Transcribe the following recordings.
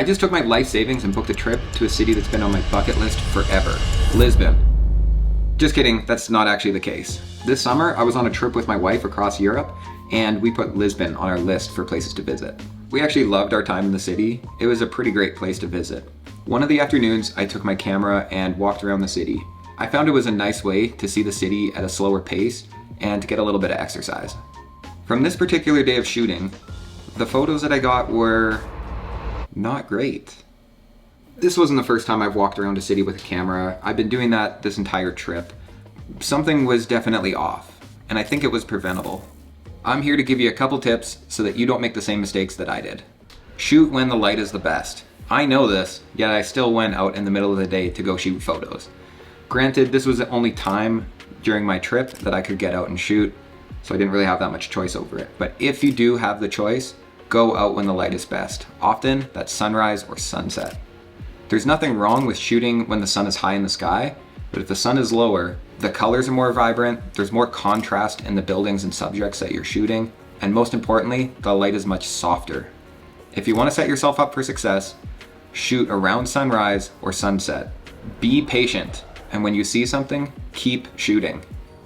I just took my life savings and booked a trip to a city that's been on my bucket list forever, Lisbon. Just kidding, that's not actually the case. This summer, I was on a trip with my wife across Europe, and we put Lisbon on our list for places to visit. We actually loved our time in the city. It was a pretty great place to visit. One of the afternoons, I took my camera and walked around the city. I found it was a nice way to see the city at a slower pace and to get a little bit of exercise. From this particular day of shooting, the photos that I got were not great. This wasn't the first time I've walked around a city with a camera. I've been doing that this entire trip. Something was definitely off, and I think it was preventable. I'm here to give you a couple tips so that you don't make the same mistakes that I did. Shoot when the light is the best. I know this, yet I still went out in the middle of the day to go shoot photos. Granted, this was the only time during my trip that I could get out and shoot, so I didn't really have that much choice over it. But if you do have the choice, go out when the light is best. Often, that's sunrise or sunset. There's nothing wrong with shooting when the sun is high in the sky, but if the sun is lower, the colors are more vibrant, there's more contrast in the buildings and subjects that you're shooting, and most importantly, the light is much softer. If you want to set yourself up for success, shoot around sunrise or sunset. Be patient, and when you see something, keep shooting.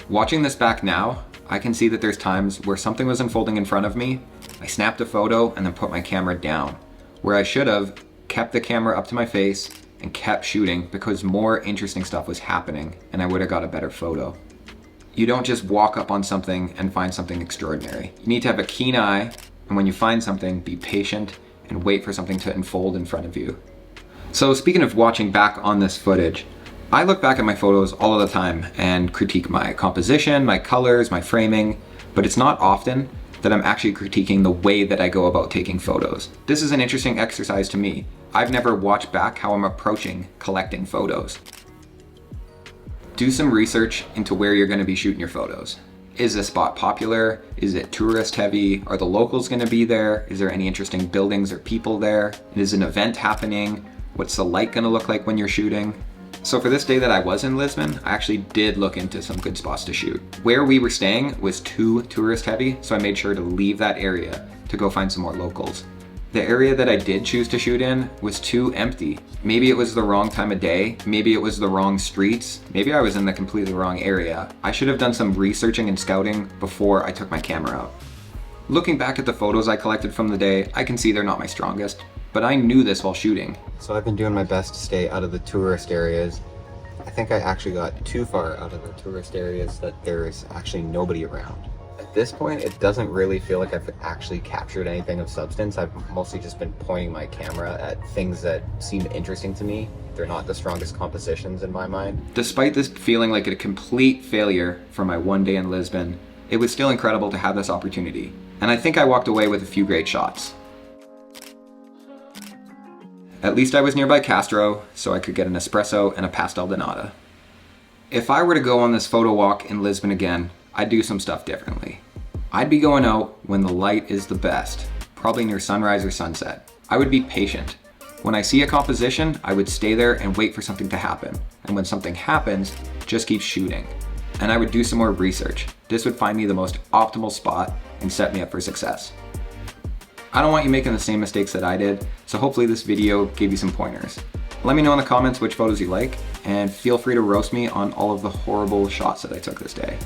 Watching this back now, I can see that there's times where something was unfolding in front of me, I snapped a photo and then put my camera down, where I should have kept the camera up to my face and kept shooting because more interesting stuff was happening and I would have got a better photo. You don't just walk up on something and find something extraordinary. You need to have a keen eye, and when you find something, be patient and wait for something to unfold in front of you. So speaking of watching back on this footage, I look back at my photos all of the time and critique my composition, my colors, my framing, but it's not often that I'm actually critiquing the way that I go about taking photos. This is an interesting exercise to me. I've never watched back how I'm approaching collecting photos. Do some research into where you're going to be shooting your photos. Is this spot popular? Is it tourist heavy? Are the locals going to be there? Is there any interesting buildings or people there? Is an event happening? What's the light going to look like when you're shooting? So for this day that I was in Lisbon, I actually did look into some good spots to shoot. Where we were staying was too tourist heavy, so I made sure to leave that area to go find some more locals. The area that I did choose to shoot in was too empty. Maybe it was the wrong time of day, maybe it was the wrong streets, maybe I was in the completely wrong area. I should have done some researching and scouting before I took my camera out. Looking back at the photos I collected from the day, I can see they're not my strongest, but I knew this while shooting. So I've been doing my best to stay out of the tourist areas. I think I actually got too far out of the tourist areas that there is actually nobody around. At this point, it doesn't really feel like I've actually captured anything of substance. I've mostly just been pointing my camera at things that seem interesting to me. They're not the strongest compositions in my mind. Despite this feeling like a complete failure for my one day in Lisbon, it was still incredible to have this opportunity. And I think I walked away with a few great shots. At least I was nearby Castro, so I could get an espresso and a pastel de nata. If I were to go on this photo walk in Lisbon again, I'd do some stuff differently. I'd be going out when the light is the best, probably near sunrise or sunset. I would be patient. When I see a composition, I would stay there and wait for something to happen. And when something happens, just keep shooting. And I would do some more research. This would find me the most optimal spot and set me up for success. I don't want you making the same mistakes that I did, so hopefully this video gave you some pointers. Let me know in the comments which photos you like, and feel free to roast me on all of the horrible shots that I took this day.